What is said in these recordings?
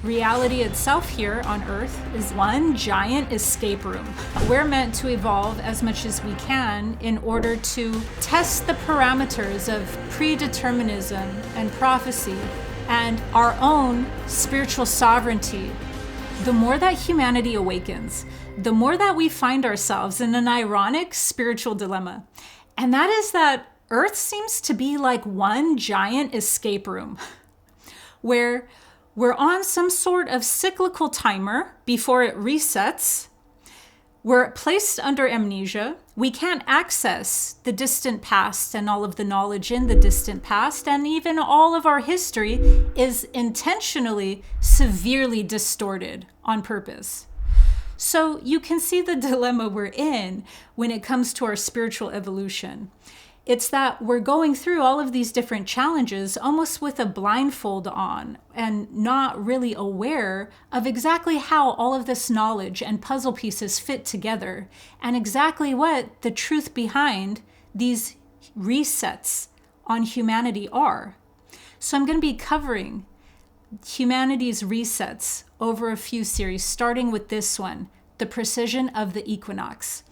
Reality itself here on Earth is one giant escape room. We're meant to evolve as much as we can in order to test the parameters of predeterminism and prophecy and our own spiritual sovereignty. The more that humanity awakens, the more that we find ourselves in an ironic spiritual dilemma. And that is that Earth seems to be like one giant escape room where we're on some sort of cyclical timer before it resets. We're placed under amnesia. We can't access the distant past and all of the knowledge in the distant past. And even all of our history is intentionally severely distorted on purpose. So you can see the dilemma we're in when it comes to our spiritual evolution. It's that we're going through all of these different challenges almost with a blindfold on and not really aware of exactly how all of this knowledge and puzzle pieces fit together and exactly what the truth behind these resets on humanity are. So I'm going to be covering humanity's resets over a few series, starting with this one, the Precession of the Equinox.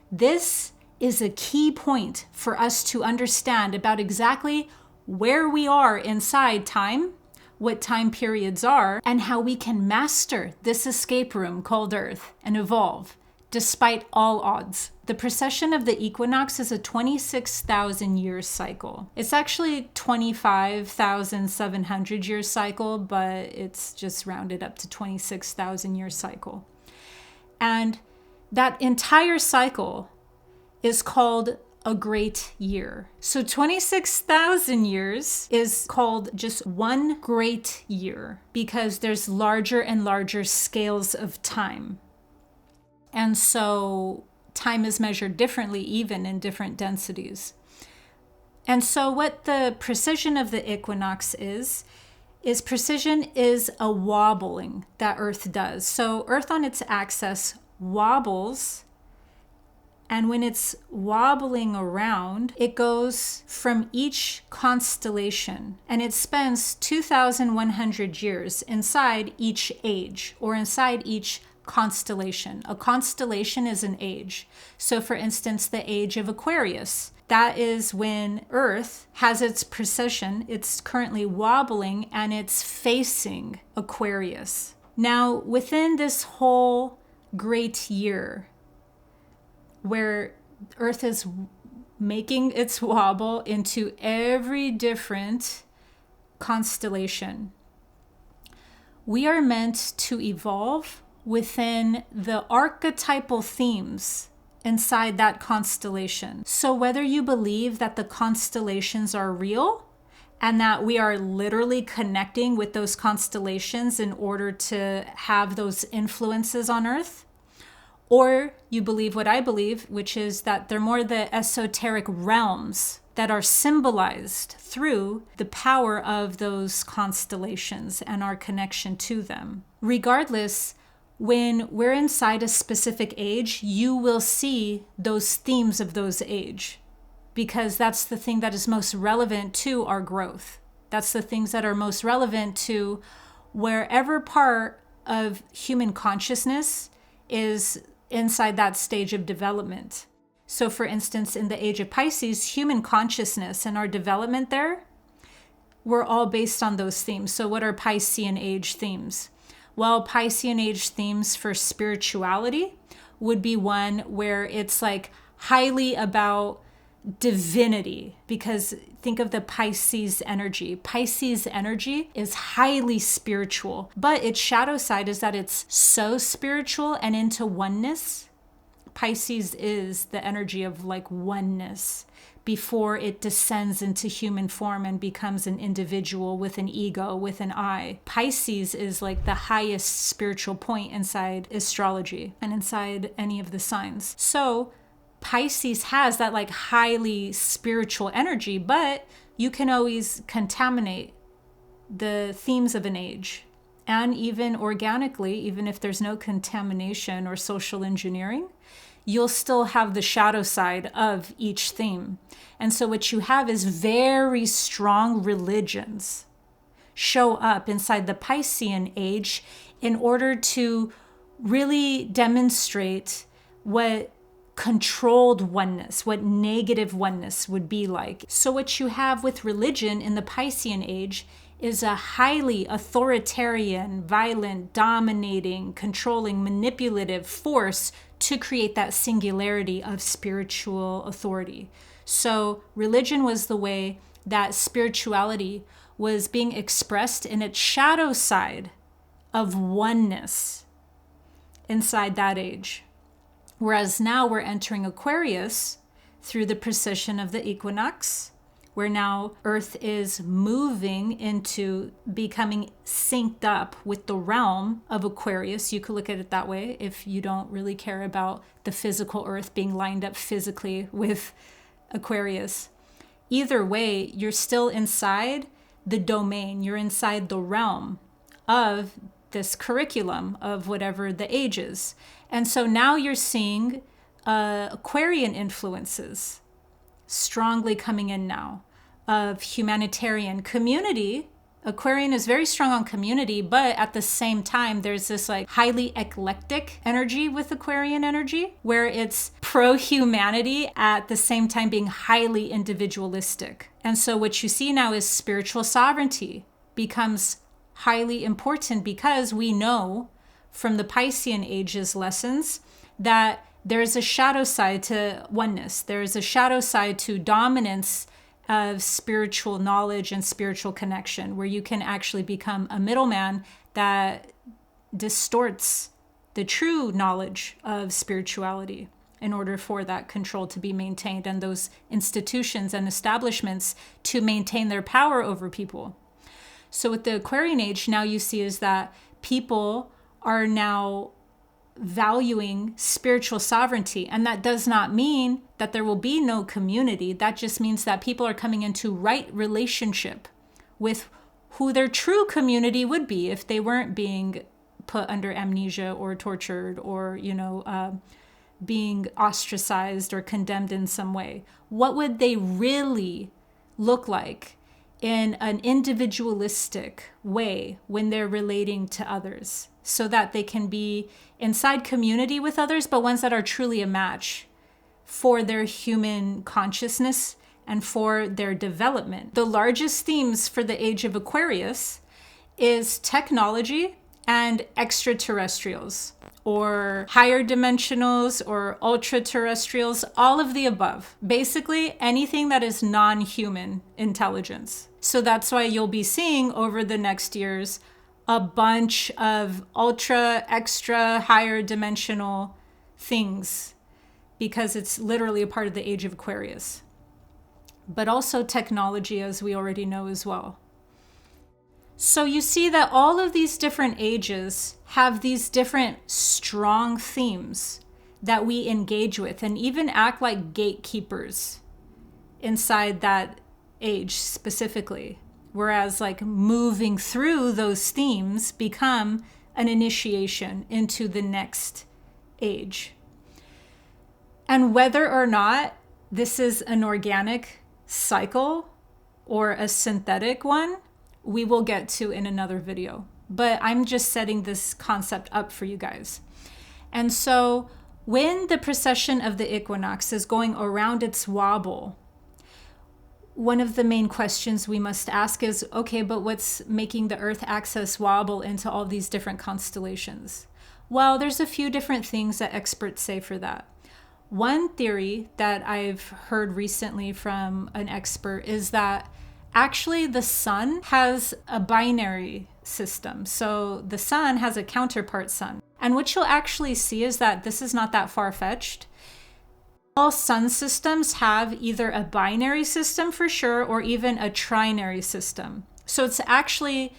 This is a key point for us to understand about exactly where we are inside time, what time periods are, and how we can master this escape room called Earth and evolve despite all odds. The precession of the equinox is a 26,000 year cycle. It's actually 25,700 year cycle, but it's just rounded up to 26,000 year cycle. And that entire cycle is called a great year. So 26,000 years is called just one great year because there's larger and larger scales of time. And so time is measured differently, even in different densities. And so what the precession of the equinox is precession is a wobbling that Earth does. So Earth on its axis wobbles, and when it's wobbling around, it goes from each constellation, and it spends 2,100 years inside each age or inside each constellation. A constellation is an age. So for instance, the Age of Aquarius, that is when Earth has its precession. It's currently wobbling and it's facing Aquarius. Now, within this whole great year, where Earth is making its wobble into every different constellation, we are meant to evolve within the archetypal themes inside that constellation. So whether you believe that the constellations are real and that we are literally connecting with those constellations in order to have those influences on Earth, or you believe what I believe, which is that they're more the esoteric realms that are symbolized through the power of those constellations and our connection to them. Regardless, when we're inside a specific age, you will see those themes of those age, because that's the thing that is most relevant to our growth. That's the things that are most relevant to wherever part of human consciousness is inside that stage of development. So for instance, in the age of Pisces, human consciousness and our development there, we're all based on those themes. So what are Piscean age themes? Well, Piscean age themes for spirituality would be one where it's like highly about divinity, because think of the Pisces energy. Pisces energy is highly spiritual, but its shadow side is that it's so spiritual and into oneness. Pisces is the energy of like oneness before it descends into human form and becomes an individual with an ego, with an I. Pisces is like the highest spiritual point inside astrology and inside any of the signs. So Pisces has that like highly spiritual energy, but you can always contaminate the themes of an age. And even organically, even if there's no contamination or social engineering, you'll still have the shadow side of each theme. And so what you have is very strong religions show up inside the Piscean age in order to really demonstrate what controlled oneness, what negative oneness would be like. So what you have with religion in the Piscean age is a highly authoritarian, violent, dominating, controlling, manipulative force to create that singularity of spiritual authority. So religion was the way that spirituality was being expressed in its shadow side of oneness inside that age. Whereas now we're entering Aquarius through the precession of the Equinox, where now Earth is moving into becoming synced up with the realm of Aquarius. You could look at it that way if you don't really care about the physical Earth being lined up physically with Aquarius. Either way, you're still inside the domain, you're inside the realm of this curriculum of whatever the age is. And so now you're seeing Aquarian influences strongly coming in now of humanitarian community. Aquarian is very strong on community, but at the same time, there's this like highly eclectic energy with Aquarian energy, where it's pro-humanity at the same time being highly individualistic. And so what you see now is spiritual sovereignty becomes highly important, because we know from the Piscean ages lessons that there's a shadow side to oneness. There's a shadow side to dominance of spiritual knowledge and spiritual connection, where you can actually become a middleman that distorts the true knowledge of spirituality in order for that control to be maintained and those institutions and establishments to maintain their power over people. So with the Aquarian age, now you see is that people are now valuing spiritual sovereignty. And that does not mean that there will be no community. That just means that people are coming into right relationship with who their true community would be if they weren't being put under amnesia or tortured or, being ostracized or condemned in some way. What would they really look like in an individualistic way when they're relating to others, so that they can be inside community with others, but ones that are truly a match for their human consciousness and for their development. The largest themes for the Age of Aquarius is technology and extraterrestrials, or higher dimensionals, or ultra-terrestrials, all of the above. Basically, anything that is non-human intelligence. So that's why you'll be seeing over the next years a bunch of ultra, extra, higher dimensional things, because it's literally a part of the Age of Aquarius. But also technology, as we already know as well. So you see that all of these different ages have these different strong themes that we engage with and even act like gatekeepers inside that age specifically. Whereas like moving through those themes become an initiation into the next age. And whether or not this is an organic cycle or a synthetic one, we will get to in another video. But I'm just setting this concept up for you guys. And so when the precession of the equinox is going around its wobble, one of the main questions we must ask is, okay, but what's making the Earth axis wobble into all these different constellations? Well, there's a few different things that experts say for that. One theory that I've heard recently from an expert is that actually the sun has a binary system. So the sun has a counterpart sun. And what you'll actually see is that this is not that far-fetched. All sun systems have either a binary system for sure, or even a trinary system. So it's actually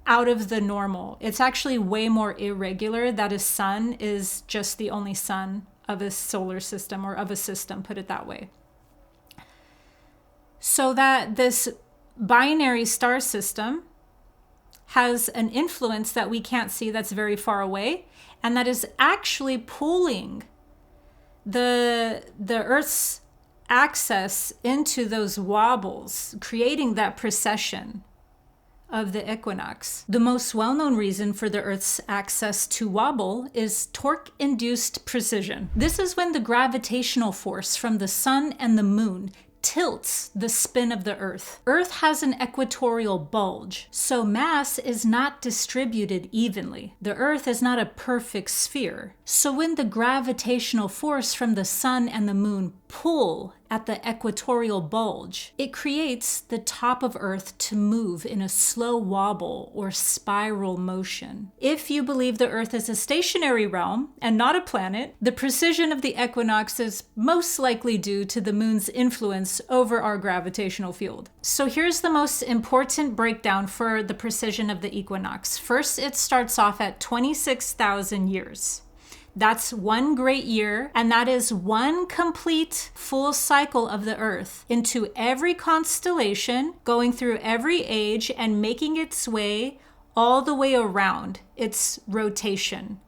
out of the normal. It's actually way more irregular that a sun is just the only sun of a solar system, or of a system, put it that way. So that this binary star system has an influence that we can't see, that's very far away, and that is actually pulling the Earth's axis into those wobbles, creating that precession of the equinox. The most well-known reason for the Earth's access to wobble is torque-induced precession. This is when the gravitational force from the sun and the moon tilts the spin of the Earth. Earth has an equatorial bulge, so mass is not distributed evenly. The Earth is not a perfect sphere. So when the gravitational force from the sun and the moon pull at the equatorial bulge, it creates the top of Earth to move in a slow wobble or spiral motion. If you believe the Earth is a stationary realm and not a planet, the precession of the equinox is most likely due to the moon's influence over our gravitational field. So here's the most important breakdown for the precession of the equinox. First, it starts off at 26,000 years. That's one great year, and that is one complete full cycle of the Earth into every constellation, going through every age and making its way all the way around its rotation.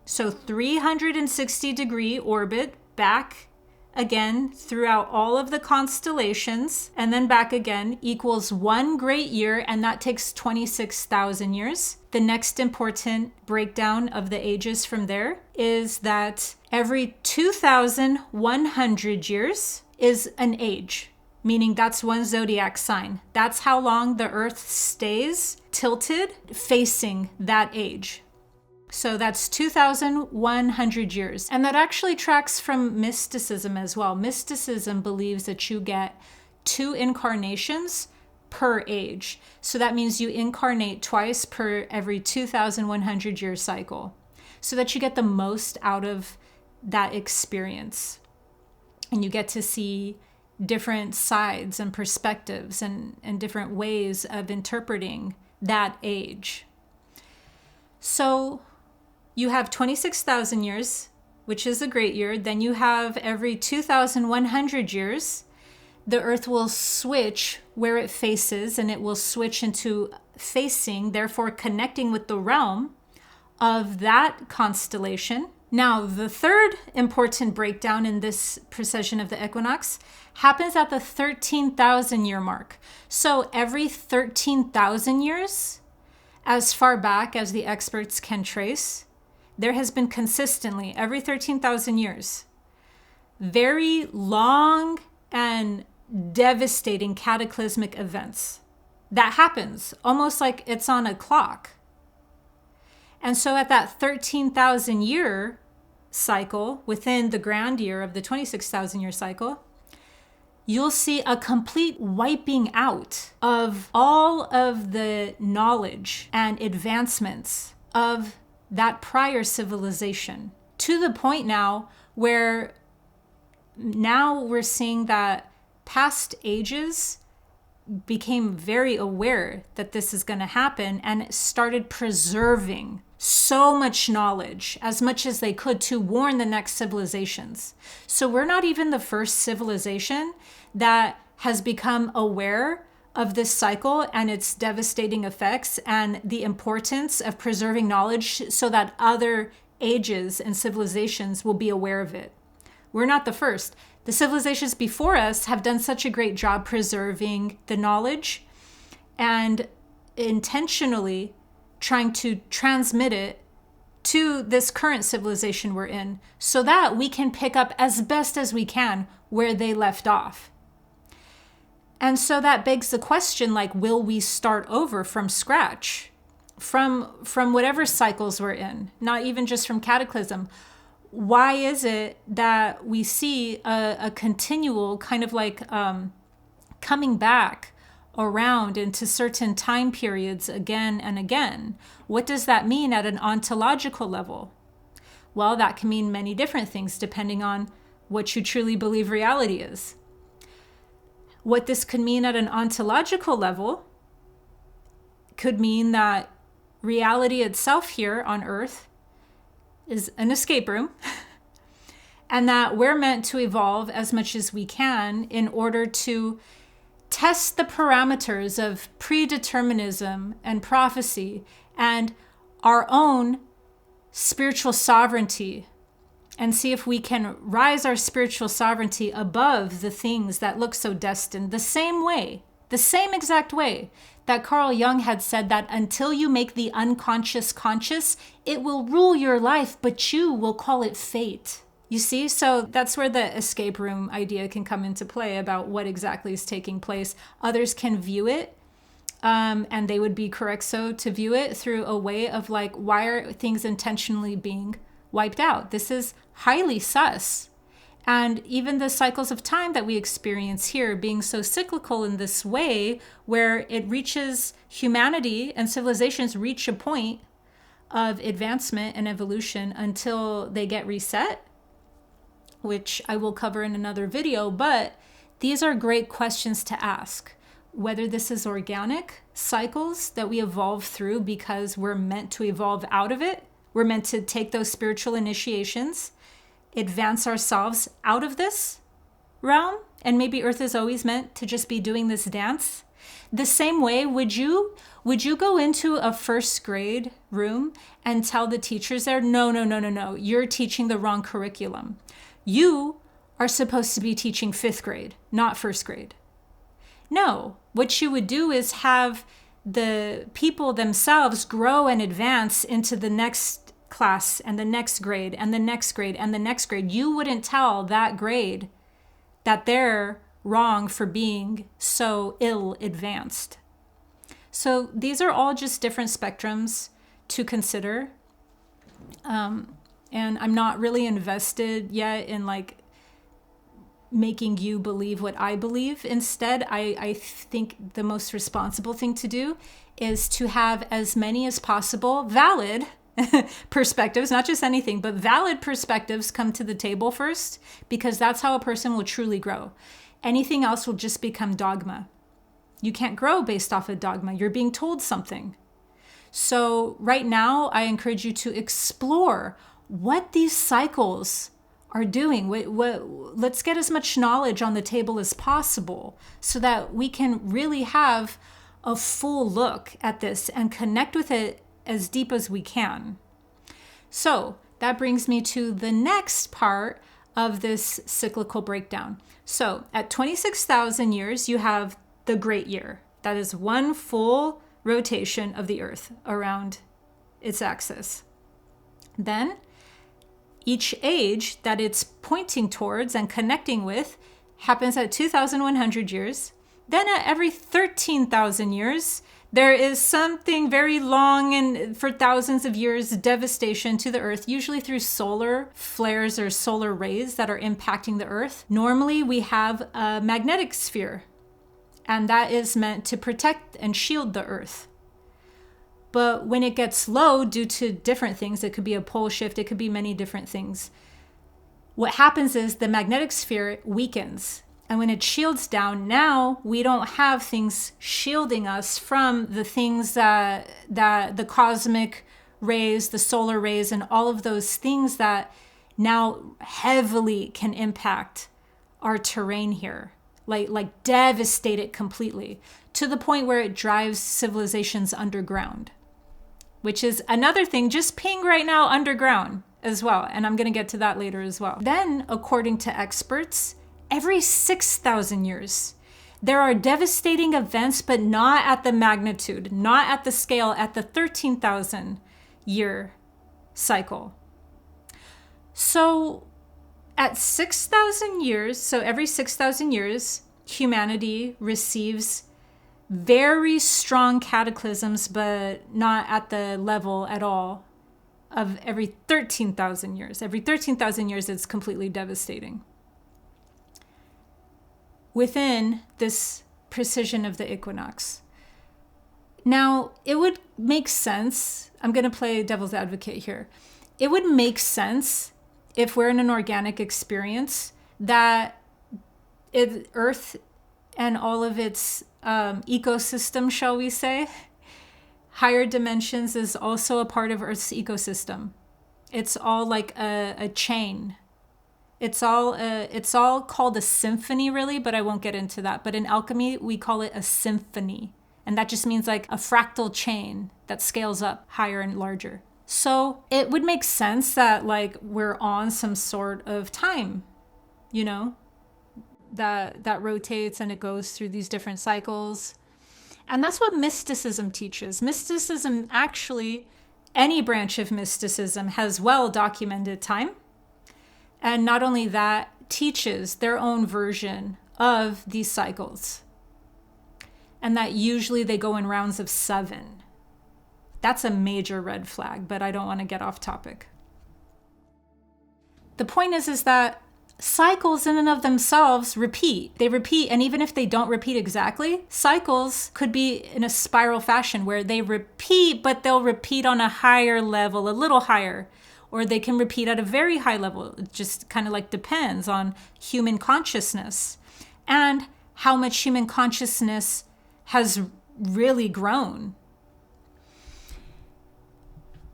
So 360-degree orbit back again throughout all of the constellations, and then back again equals one great year, and that takes 26,000 years. The next important breakdown of the ages from there is that every 2,100 years is an age, meaning that's one zodiac sign. That's how long the Earth stays tilted facing that age. So that's 2,100 years. And that actually tracks from mysticism as well. Mysticism believes that you get 2 incarnations per age. So that means you incarnate twice per every 2,100 year cycle, so that you get the most out of that experience. And you get to see different sides and perspectives and different ways of interpreting that age. So you have 26,000 years, which is a great year. Then you have every 2,100 years, the Earth will switch where it faces, and it will switch into facing, therefore connecting with the realm of that constellation. Now, the third important breakdown in this precession of the equinox happens at the 13,000 year mark. So every 13,000 years, as far back as the experts can trace, there has been consistently, every 13,000 years, very long and devastating cataclysmic events. That happens almost like it's on a clock. And so at that 13,000 year cycle, within the grand year of the 26,000 year cycle, you'll see a complete wiping out of all of the knowledge and advancements of that prior civilization, to the point now where now we're seeing that past ages became very aware that this is going to happen and started preserving so much knowledge, as much as they could, to warn the next civilizations. So we're not even the first civilization that has become aware of this cycle and its devastating effects and the importance of preserving knowledge so that other ages and civilizations will be aware of it. We're not the first. The civilizations before us have done such a great job preserving the knowledge and intentionally trying to transmit it to this current civilization we're in, so that we can pick up as best as we can where they left off. And so that begs the question, like, will we start over from scratch, from whatever cycles we're in, not even just from Cataclysm? Why is it that we see a continual kind of like coming back around into certain time periods again and again? What does that mean at an ontological level? Well, that can mean many different things depending on what you truly believe reality is. What this could mean at an ontological level could mean that reality itself here on Earth is an escape room, and that we're meant to evolve as much as we can in order to test the parameters of predeterminism and prophecy and our own spiritual sovereignty, and see if we can rise our spiritual sovereignty above the things that look so destined, the same way, the same exact way that Carl Jung had said that until you make the unconscious conscious, it will rule your life, but you will call it fate. You see? So that's where the escape room idea can come into play about what exactly is taking place. Others can view it, and they would be correct so to view it through a way of like, why are things intentionally being wiped out? This is highly sus. And even the cycles of time that we experience here being so cyclical in this way, where it reaches humanity and civilizations reach a point of advancement and evolution until they get reset, which I will cover in another video. But these are great questions to ask. Whether this is organic cycles that we evolve through because we're meant to evolve out of it. We're meant to take those spiritual initiations, advance ourselves out of this realm, and maybe Earth is always meant to just be doing this dance. The same way, would you go into a first grade room and tell the teachers there, no, you're teaching the wrong curriculum. You are supposed to be teaching 5th grade, not 1st grade. No, what you would do is have the people themselves grow and advance into the next class and the next grade and the next grade and the next grade. You wouldn't tell that grade that they're wrong for being so ill advanced. So these are all just different spectrums to consider. And I'm not really invested yet in like making you believe what I believe. Instead, I think the most responsible thing to do is to have as many as possible valid perspectives, not just anything, but valid perspectives come to the table first, because that's how a person will truly grow. Anything else will just become dogma. You can't grow based off of dogma. You're being told something. So right now, I encourage you to explore what these cycles are doing. Let's get as much knowledge on the table as possible so that we can really have a full look at this and connect with it as deep as we can. So that brings me to the next part of this cyclical breakdown. So at 26,000 years, you have the Great Year. That is one full rotation of the Earth around its axis. Then each age that it's pointing towards and connecting with happens at 2,100 years. Then at every 13,000 years, there is something very long and for thousands of years devastation to the Earth, usually through solar flares or solar rays that are impacting the Earth. Normally, we have a magnetic sphere, and that is meant to protect and shield the Earth. But when it gets low due to different things, it could be a pole shift, it could be many different things. What happens is the magnetic sphere weakens. And when it shields down, now we don't have things shielding us from the things that the cosmic rays, the solar rays, and all of those things that now heavily can impact our terrain here, like devastate it completely, to the point where it drives civilizations underground, which is another thing just ping right now underground as well. And I'm going to get to that later as well. Then, according to experts, every 6,000 years, there are devastating events, but not at the magnitude, not at the scale, at the 13,000 year cycle. So at 6,000 years, so every 6,000 years, humanity receives very strong cataclysms, but not at the level at all of every 13,000 years. Every 13,000 years, it's completely devastating. Within this precision of the equinox. Now, it would make sense, I'm going to play devil's advocate here. It would make sense if we're in an organic experience that Earth and all of its ecosystem, shall we say, higher dimensions is also a part of Earth's ecosystem. It's all like a chain. It's all called a symphony, really, but I won't get into that. But in alchemy, we call it a symphony. And that just means like a fractal chain that scales up higher and larger. So it would make sense that like we're on some sort of time, you know, that rotates and it goes through these different cycles. And that's what mysticism teaches. Mysticism, actually, any branch of mysticism has well documented time. And not only that, teaches their own version of these cycles. And that usually they go in rounds of 7. That's a major red flag, but I don't want to get off topic. The point is that cycles in and of themselves repeat. They repeat, and even if they don't repeat exactly, cycles could be in a spiral fashion where they repeat, but they'll repeat on a higher level, a little higher, or they can repeat at a very high level. It just kind of like depends on human consciousness and how much human consciousness has really grown.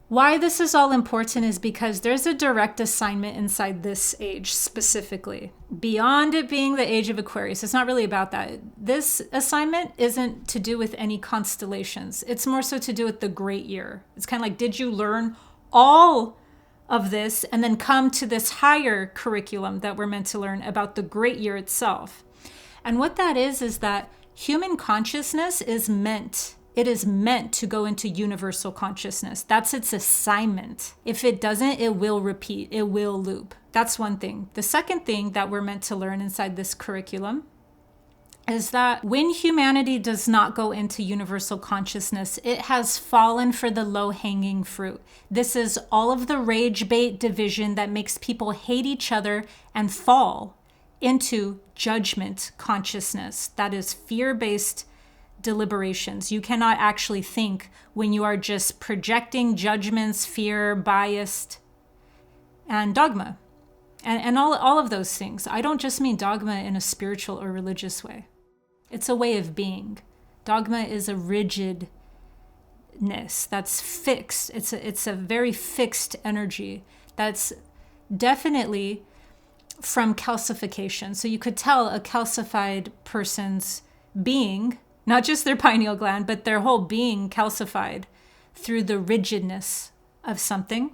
Why this is all important is because there's a direct assignment inside this age specifically. Beyond it being the Age of Aquarius, it's not really about that. This assignment isn't to do with any constellations. It's more so to do with the great year. It's kind of like, did you learn all of this and then come to this higher curriculum that we're meant to learn about the great year itself? And what that is that human consciousness is meant to go into universal consciousness. That's its assignment. If it doesn't, it will repeat, it will loop. That's one thing. The second thing that we're meant to learn inside this curriculum is that when humanity does not go into universal consciousness, it has fallen for the low-hanging fruit. This is all of the rage bait division that makes people hate each other and fall into judgment consciousness. That is fear-based deliberations. You cannot actually think when you are just projecting judgments, fear, biased, and dogma. And all of those things. I don't just mean dogma in a spiritual or religious way. It's a way of being. Dogma is a rigidness that's fixed. It's a very fixed energy that's definitely from calcification. So you could tell a calcified person's being, not just their pineal gland, but their whole being calcified through the rigidness of something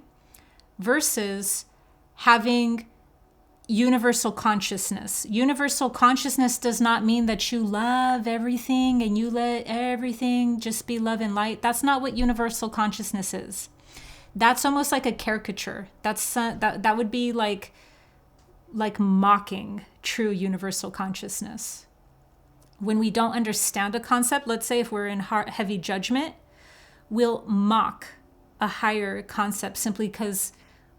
versus having universal consciousness. Universal consciousness does not mean that you love everything and you let everything just be love and light. That's not what universal consciousness is. That's almost like a caricature. That would be like mocking true universal consciousness. When we don't understand a concept, let's say if we're in heavy judgment, we'll mock a higher concept simply because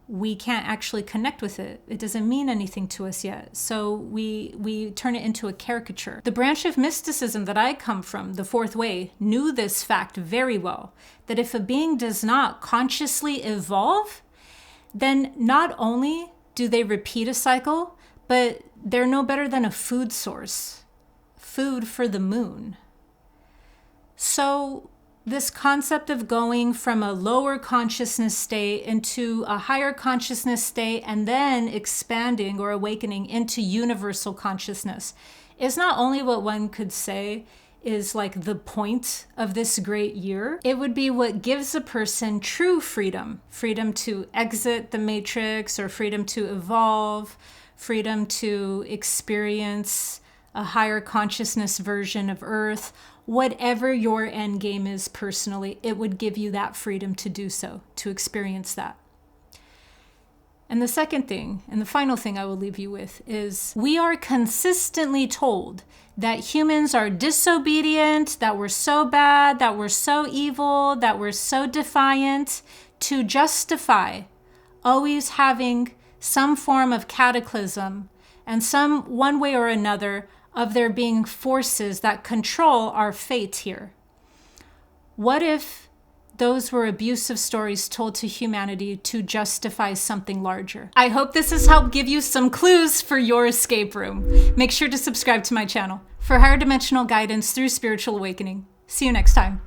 we can't actually connect with it. It doesn't mean anything to us yet. So we turn it into a caricature. The branch of mysticism that I come from, the fourth way, knew this fact very well, that if a being does not consciously evolve, then not only do they repeat a cycle, but they're no better than a food source. Food for the moon. So this concept of going from a lower consciousness state into a higher consciousness state and then expanding or awakening into universal consciousness is not only what one could say is like the point of this great year. It would be what gives a person true freedom. Freedom to exit the matrix, or freedom to evolve, freedom to experience a higher consciousness version of Earth. Whatever your end game is personally, it would give you that freedom to do so, to experience that. And the second thing, and the final thing I will leave you with, is we are consistently told that humans are disobedient, that we're so bad, that we're so evil, that we're so defiant, to justify always having some form of cataclysm and some one way or another of there being forces that control our fate here. What if those were abusive stories told to humanity to justify something larger? I hope this has helped give you some clues for your escape room. Make sure to subscribe to my channel for higher dimensional guidance through spiritual awakening. See you next time.